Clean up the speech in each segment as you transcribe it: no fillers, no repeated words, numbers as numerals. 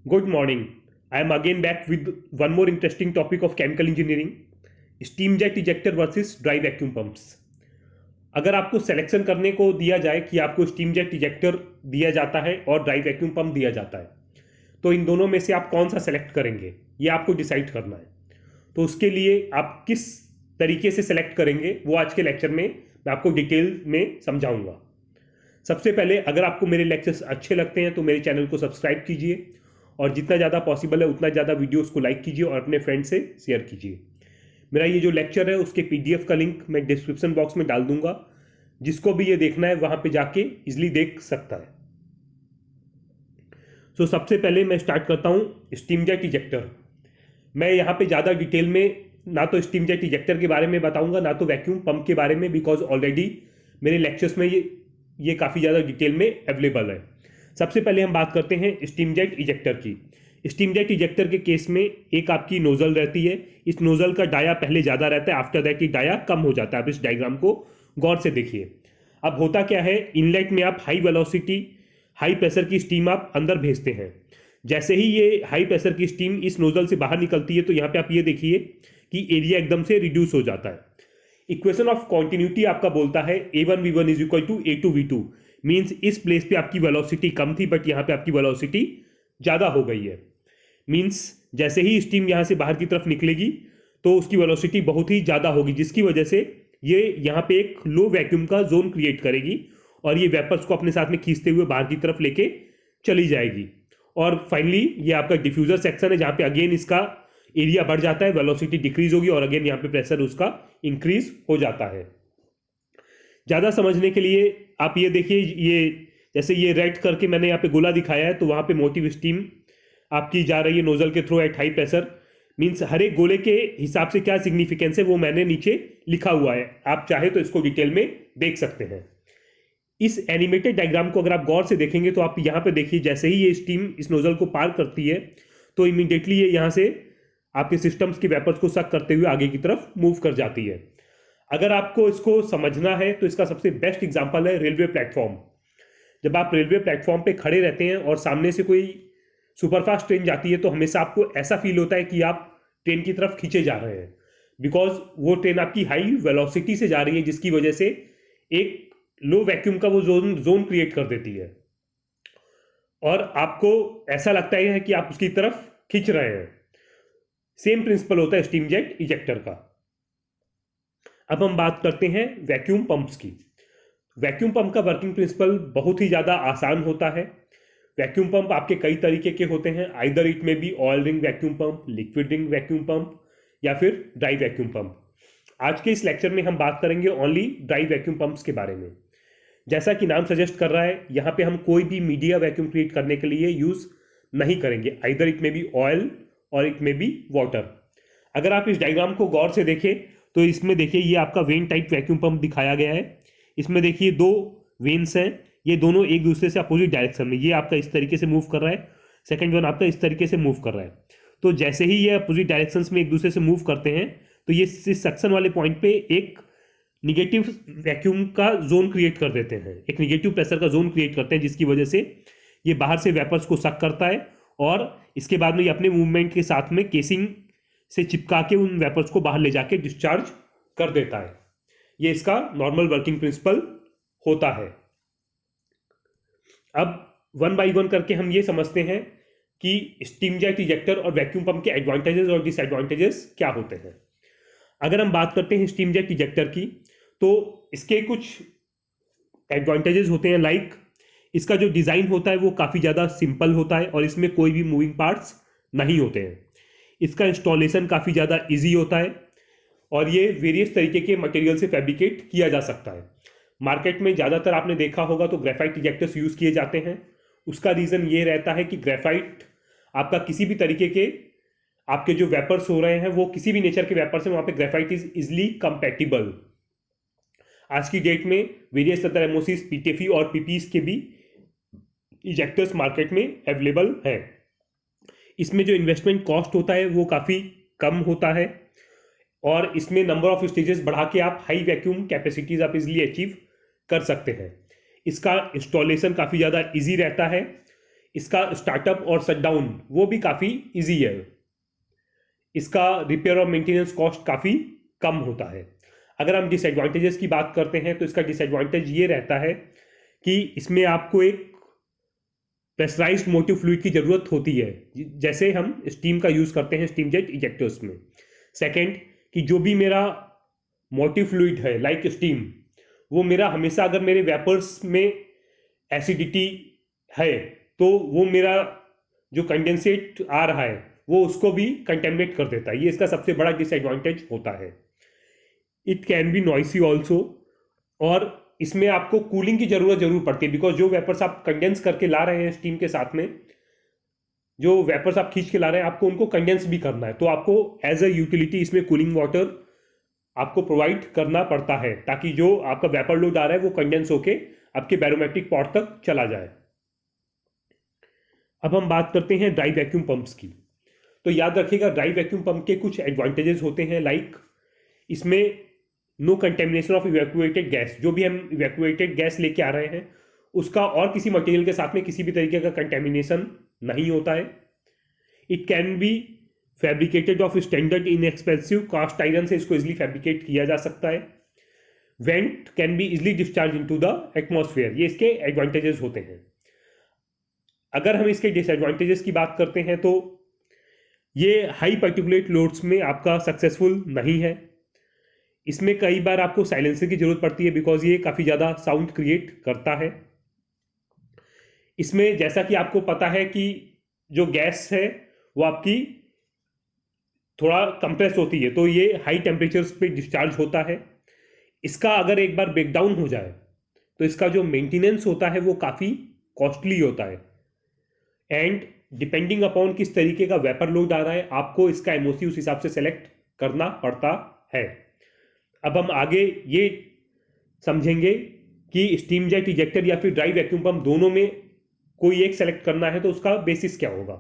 Good morning. I am again back with one more interesting topic of chemical engineering, steam jet ejector versus dry vacuum pumps. अगर आपको selection करने को दिया जाए कि आपको स्टीम जेट इजेक्टर दिया जाता है और ड्राई वैक्यूम पंप दिया जाता है, तो इन दोनों में से आप कौन सा सेलेक्ट करेंगे, ये आपको डिसाइड करना है। तो उसके लिए आप किस तरीके से सेलेक्ट करेंगे वो आज के लेक्चर में मैं आपको डिटेल में समझाऊंगा। सबसे पहले, अगर आपको मेरे लेक्चर्स अच्छे लगते हैं तो मेरे चैनल को सब्सक्राइब कीजिए और जितना ज़्यादा पॉसिबल है उतना ज़्यादा वीडियोस को लाइक कीजिए और अपने फ्रेंड से शेयर कीजिए। मेरा ये जो लेक्चर है उसके पीडीएफ का लिंक मैं डिस्क्रिप्शन बॉक्स में डाल दूंगा, जिसको भी ये देखना है वहां पे जाके इजिली देख सकता है। सबसे पहले मैं स्टार्ट करता हूँ स्टीम जेट इजेक्टर। मैं यहाँ पे ज़्यादा डिटेल में ना तो स्टीम जेट इजेक्टर के बारे में बताऊंगा ना तो वैक्यूम पंप के बारे में, बिकॉज ऑलरेडी मेरे लेक्चर्स में ये काफ़ी ज़्यादा डिटेल में अवेलेबल है। सबसे पहले हम बात करते हैं स्टीम जेट इजेक्टर की। स्टीम जेट इजेक्टर के केस में एक आपकी नोजल रहती है। इस नोजल का डाया पहले ज़्यादा रहता है, आफ्टर दैट डाया कम हो जाता है। आप इस डायग्राम को गौर से देखिए। अब होता क्या है, इनलेट में आप हाई वेलोसिटी हाई प्रेशर की स्टीम आप अंदर भेजते हैं। जैसे ही ये हाई प्रेशर की स्टीम इस नोजल से बाहर निकलती है तो यहाँ पे आप ये देखिए कि एरिया एकदम से रिड्यूस हो जाता है। इक्वेशन ऑफ कॉन्टिन्यूटी आपका बोलता है A1V1 is equal to A2V2। Means इस प्लेस पे आपकी वेलोसिटी कम थी बट यहाँ पे आपकी वेलोसिटी ज़्यादा हो गई है। मीन्स जैसे ही स्टीम यहाँ से बाहर की तरफ निकलेगी तो उसकी वेलोसिटी बहुत ही ज़्यादा होगी, जिसकी वजह से ये यहाँ पे एक लो वैक्यूम का जोन क्रिएट करेगी और ये वेपर्स को अपने साथ में खींचते हुए बाहर की तरफ लेके चली जाएगी। और फाइनली ये आपका डिफ्यूजर सेक्शन है जहाँ पे अगेन इसका एरिया बढ़ जाता है, वेलोसिटी डिक्रीज होगी और अगेन यहाँ पे प्रेशर उसका इंक्रीज हो जाता है। ज़्यादा समझने के लिए आप ये देखिए, ये जैसे ये रेड करके मैंने यहाँ पे गोला दिखाया है तो वहाँ पे मोटिव स्टीम आपकी जा रही है नोजल के through at high pressure. Means हर एक गोले के हिसाब से क्या सिग्निफिकेंस है वो मैंने नीचे लिखा हुआ है, आप चाहे तो इसको डिटेल में देख सकते हैं। इस एनिमेटेड डायग्राम को अगर आप गौर से देखेंगे तो आप यहाँ पे देखिए, जैसे ही ये स्टीम इस नोजल को पार करती है तो इमीडिएटली ये यहाँ से आपके सिस्टम्स के वेपर्स को सक करते हुए आगे की तरफ मूव कर जाती है। अगर आपको इसको समझना है तो इसका सबसे बेस्ट एग्जांपल है रेलवे प्लेटफॉर्म। जब आप रेलवे प्लेटफॉर्म पे खड़े रहते हैं और सामने से कोई सुपरफास्ट ट्रेन जाती है तो हमेशा आपको ऐसा फील होता है कि आप ट्रेन की तरफ खींचे जा रहे हैं, बिकॉज वो ट्रेन आपकी हाई वेलोसिटी से जा रही है, जिसकी वजह से एक लो वैक्यूम का वो जोन क्रिएट कर देती है और आपको ऐसा लगता है कि आप उसकी तरफ खींच रहे हैं। सेम प्रिंसिपल होता है स्टीम जेट इजेक्टर का। अब हम बात करते हैं वैक्यूम पंप्स की। वैक्यूम पंप का वर्किंग प्रिंसिपल बहुत ही ज़्यादा आसान होता है। वैक्यूम पंप आपके कई तरीके के होते हैं, either it may be oil ring vacuum pump, liquid ring vacuum pump या फिर ड्राई वैक्यूम पंप। आज के इस लेक्चर में हम बात करेंगे ओनली ड्राई वैक्यूम पंप्स के बारे में। जैसा कि नाम सजेस्ट कर रहा है, यहाँ पे हम कोई भी मीडिया वैक्यूम क्रिएट करने के लिए यूज नहीं करेंगे, either it may be oil और इट में बी वाटर। अगर आप इस डायग्राम को गौर से देखें तो इसमें देखिए ये आपका वेन टाइप वैक्यूम पंप दिखाया गया है। इसमें देखिए दो वेन्स हैं, ये दोनों एक दूसरे से अपोजिट डायरेक्शन में, ये आपका इस तरीके से मूव कर रहा है, सेकंड वन आपका इस तरीके से मूव कर रहा है। तो जैसे ही ये अपोजिट डायरेक्शंस में एक दूसरे से मूव करते हैं तो ये इस सेक्शन वाले पॉइंट पे एक निगेटिव वैक्यूम का जोन क्रिएट कर देते हैं, एक निगेटिव प्रेशर का जोन क्रिएट करते हैं, जिसकी वजह से ये बाहर से वेपर्स को सक करता है और इसके बाद में ये अपने मूवमेंट के साथ में केसिंग से चिपका के उन वेपर्स को बाहर ले जाके डिस्चार्ज कर देता है। ये इसका नॉर्मल वर्किंग प्रिंसिपल होता है। अब वन बाय वन करके हम ये समझते हैं कि स्टीम जेट इजेक्टर और वैक्यूम पंप के एडवांटेजेस और डिसएडवांटेजेस क्या होते हैं। अगर हम बात करते हैं स्टीम जेट इजेक्टर की तो इसके कुछ एडवांटेजेस होते हैं, लाइक इसका जो डिज़ाइन होता है वो काफ़ी ज़्यादा सिंपल होता है और इसमें कोई भी मूविंग पार्ट्स नहीं होते हैं। इसका इंस्टॉलेशन काफ़ी ज़्यादा इजी होता है और ये वेरियस तरीके के मटेरियल से फैब्रिकेट किया जा सकता है। मार्केट में ज़्यादातर आपने देखा होगा तो ग्रेफाइट इजेक्टर्स यूज़ किए जाते हैं। उसका रीज़न ये रहता है कि ग्रेफाइट आपका किसी भी तरीके के आपके जो वेपर्स हो रहे हैं वो किसी भी नेचर के वेपर्स हैं, वहाँ पे ग्रेफाइट इज इजिली कंपेटिबल। आज की डेट में वेरियस अदर एमओसीज, पीटीएफई और पीपीस के भी इजेक्टर्स मार्केट में अवेलेबल है। इसमें जो इन्वेस्टमेंट कॉस्ट होता है वो काफ़ी कम होता है और इसमें नंबर ऑफ स्टेजेस बढ़ा के आप हाई वैक्यूम कैपेसिटीज आप इजिली अचीव कर सकते हैं। इसका इंस्टॉलेशन काफ़ी ज़्यादा इजी रहता है। इसका स्टार्टअप और शटडाउन वो भी काफ़ी इजी है। इसका रिपेयर और मेंटेनेंस कॉस्ट काफ़ी कम होता है। अगर हम डिसएडवांटेजेस की बात करते हैं तो इसका डिसएडवांटेज ये रहता है कि इसमें आपको एक प्रेशराइज्ड मोटिव फ्लूइड की ज़रूरत होती है, जैसे हम स्टीम का यूज़ करते हैं स्टीम जेट इजेक्टर्स में। सेकेंड, कि जो भी मेरा मोटिव फ्लूइड है लाइक स्टीम, वो मेरा हमेशा अगर मेरे वेपर्स में एसिडिटी है तो वो मेरा जो कंडेंसेट आ रहा है वो उसको भी कंटेमिनेट कर देता है। ये इसका सबसे बड़ा डिसएडवांटेज होता है। It can B noisy also, और इसमें आपको कूलिंग की जरूर पड़ती है, बिकॉज जो वेपर्स आप कंडेंस करके ला रहे हैं स्टीम के साथ में, जो वेपर्स आप खींच के ला रहे हैं, आपको उनको कंडेंस भी करना है, तो आपको एज अ यूटिलिटी इसमें कूलिंग वाटर आपको प्रोवाइड करना पड़ता है, ताकि जो आपका वेपर लोड आ रहा है वो कंडेंस होके आपके बैरोमेट्रिक पॉट तक चला जाए। अब हम बात करते हैं ड्राई वैक्यूम पंप्स की। तो याद रखिएगा, ड्राई वैक्यूम पंप के कुछ एडवांटेजेस होते हैं, लाइक इसमें no contamination of evacuated gas. जो भी हम इवैक्यूएटेड गैस लेके आ रहे हैं उसका और किसी मटेरियल के साथ में किसी भी तरीके का कंटेमिनेशन नहीं होता है। It can be fabricated of standard inexpensive cast iron से इसको इजिली फैब्रिकेट किया जा सकता है। Vent can be easily discharge into the atmosphere. ये इसके एडवांटेजेस होते हैं। अगर हम इसके डिसएडवांटेजेस की बात करते हैं तो ये हाई पार्टिकुलेट लोड्स में आपका सक्सेसफुल नहीं है। इसमें कई बार आपको साइलेंसर की जरूरत पड़ती है, बिकॉज ये काफ़ी ज़्यादा साउंड क्रिएट करता है। इसमें जैसा कि आपको पता है कि जो गैस है वो आपकी थोड़ा कंप्रेस होती है, तो ये हाई टेम्परेचर्स पे डिस्चार्ज होता है। इसका अगर एक बार ब्रेकडाउन हो जाए तो इसका जो मेंटेनेंस होता है वो काफ़ी कॉस्टली होता है, एंड डिपेंडिंग अपॉन किस तरीके का वेपर लोड आ रहा है आपको इसका एमओसी उस हिसाब से सेलेक्ट करना पड़ता है। अब हम आगे ये समझेंगे कि स्टीम जेट इजेक्टर या फिर ड्राई वैक्यूम पंप दोनों में कोई एक सेलेक्ट करना है तो उसका बेसिस क्या होगा।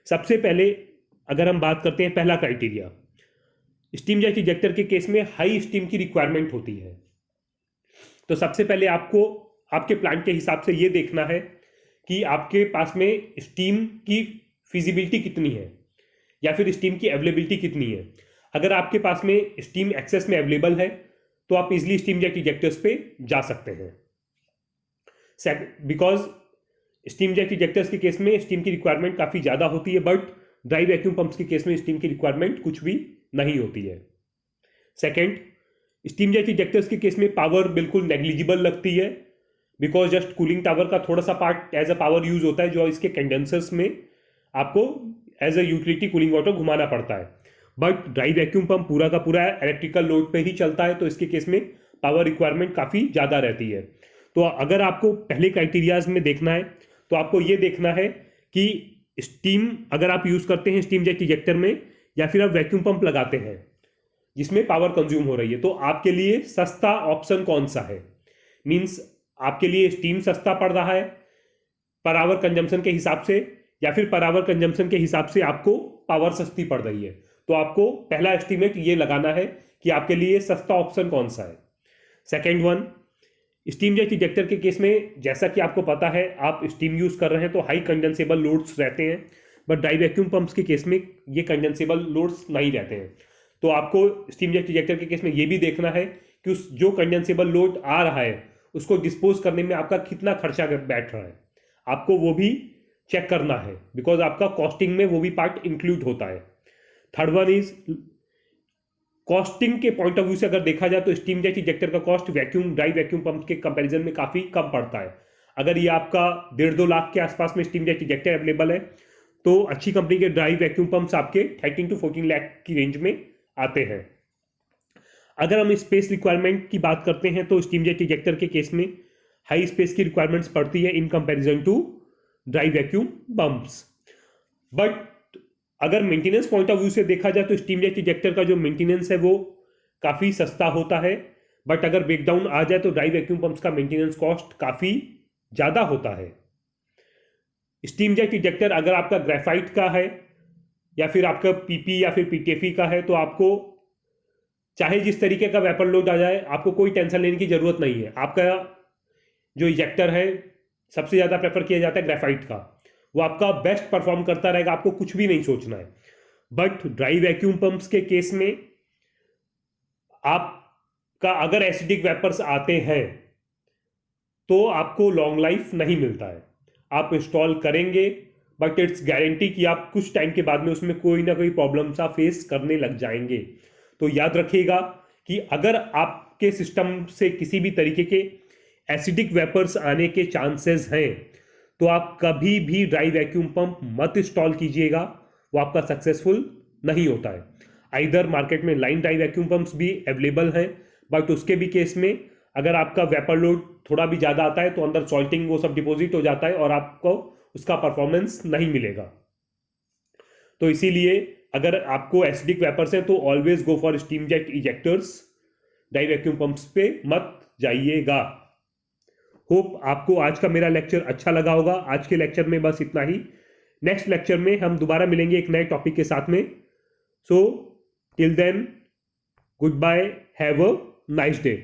सबसे पहले अगर हम बात करते हैं पहला क्राइटेरिया, स्टीम जेट इजेक्टर के केस में हाई स्टीम की रिक्वायरमेंट होती है। तो सबसे पहले आपको आपके प्लांट के हिसाब से ये देखना है कि आपके पास में स्टीम की फिजिबिलिटी कितनी है या फिर स्टीम की अवेलेबिलिटी कितनी है। अगर आपके पास में स्टीम एक्सेस में अवेलेबल है तो आप इजीली स्टीम जेट इजेक्टर्स पे जा सकते हैं, बिकॉज स्टीम जेट इजेक्टर्स के केस में स्टीम की रिक्वायरमेंट काफ़ी ज़्यादा होती है, बट ड्राई वैक्यूम पंप्स के केस में स्टीम की रिक्वायरमेंट कुछ भी नहीं होती है। सेकेंड, स्टीम जेट इजेक्टर्स के केस में पावर बिल्कुल नेग्लिजिबल लगती है, बिकॉज जस्ट कूलिंग टावर का थोड़ा सा part as a power use होता है, जो इसके कंडेंसर्स में आपको as a utility cooling water घुमाना पड़ता है। बट ड्राई वैक्यूम पंप पूरा का पूरा इलेक्ट्रिकल लोड पे ही चलता है, तो इसके केस में पावर रिक्वायरमेंट काफ़ी ज़्यादा रहती है। तो अगर आपको पहले क्राइटेरियाज में देखना है तो आपको ये देखना है कि स्टीम अगर आप यूज़ करते हैं स्टीम जेट इजेक्टर में, या फिर आप वैक्यूम पंप लगाते हैं जिसमें पावर कंज्यूम हो रही है, तो आपके लिए सस्ता ऑप्शन कौन सा है। मीन्स आपके लिए स्टीम सस्ता पड़ रहा है पर आवर कंजम्पशन के हिसाब से, या फिर पर आवर कंजम्पशन के हिसाब से आपको पावर सस्ती पड़ रही है। तो आपको पहला एस्टीमेट ये लगाना है कि आपके लिए सस्ता ऑप्शन कौन सा है। Second one, steam jet ejector के केस में जैसा कि आपको पता है आप स्टीम यूज कर रहे हैं तो हाई कंडेंसेबल लोड्स रहते हैं, बट ड्राई वैक्यूम पंप्स के केस में ये कंडेंसेबल लोड्स नहीं रहते हैं। तो आपको स्टीम जेट इजेक्टर के केस में ये भी देखना है कि उस जो कंडेंसेबल लोड आ रहा है उसको डिस्पोज करने में आपका कितना खर्चा बैठ रहा है, आपको वो भी चेक करना है, बिकॉज आपका कॉस्टिंग में वो भी पार्ट इंक्लूड होता है। थर्ड वन इज कॉस्टिंग के पॉइंट ऑफ व्यू से अगर देखा जाए तो स्टीम जेट इजेक्टर का cost vacuum dry vacuum pump के कंपैरिजन में काफ़ी कम पड़ता है। अगर ये आपका 1.5-2 लाख के आसपास में स्टीम जेट इजेक्टर अवेलेबल है तो अच्छी कंपनी के ड्राई वैक्यूम पंप्स आपके 13 to 14 लाख की रेंज में आते हैं। अगर हम स्पेस रिक्वायरमेंट की बात करते हैं तो स्टीम जेट इजेक्टर के केस में हाई स्पेस की रिक्वायरमेंट्स पड़ती है in comparison to dry vacuum pumps. But अगर मेंटेनेंस पॉइंट ऑफ व्यू से देखा जाए तो स्टीम जेट इजेक्टर का जो मेंटेनेंस है वो काफ़ी सस्ता होता है, बट अगर ब्रेकडाउन आ जाए तो ड्राई वैक्यूम पंप्स का मेंटेनेंस कॉस्ट काफ़ी ज़्यादा होता है। स्टीम जेट इजेक्टर अगर आपका ग्रेफाइट का है या फिर आपका पीपी या फिर पीटीएफई का है तो आपको चाहे जिस तरीके का वेपर लोड आ जाए आपको कोई टेंशन लेने की ज़रूरत नहीं है। आपका जो इजेक्टर है सबसे ज़्यादा प्रेफर किया जाता है ग्रेफाइट का, वो आपका बेस्ट परफॉर्म करता रहेगा, आपको कुछ भी नहीं सोचना है। बट ड्राई वैक्यूम पंप्स के केस में आपका अगर एसिडिक वेपर्स आते हैं तो आपको लॉन्ग लाइफ नहीं मिलता है। आप इंस्टॉल करेंगे बट इट्स गारंटी कि आप कुछ टाइम के बाद में उसमें कोई ना कोई प्रॉब्लम सा फेस करने लग जाएंगे। तो याद रखिएगा कि अगर आपके सिस्टम से किसी भी तरीके के एसिडिक वेपर्स आने के चांसेस हैं तो आप कभी भी ड्राई वैक्यूम पंप मत इंस्टॉल कीजिएगा, वो आपका सक्सेसफुल नहीं होता है। आइदर मार्केट में लाइन ड्राई वैक्यूम पंप्स भी अवेलेबल हैं, बट उसके भी केस में अगर आपका वेपर लोड थोड़ा भी ज़्यादा आता है तो अंदर सॉल्टिंग वो सब डिपॉजिट हो जाता है और आपको उसका परफॉर्मेंस नहीं मिलेगा। तो इसीलिए अगर आपको एसिडिक वेपर्स हैं तो always go for steam jet ejectors, dry vacuum pumps पे मत जाइएगा। होप आपको आज का मेरा लेक्चर अच्छा लगा होगा। आज के लेक्चर में बस इतना ही। नेक्स्ट लेक्चर में हम दोबारा मिलेंगे एक नए टॉपिक के साथ में। So till then, goodbye, have a nice day.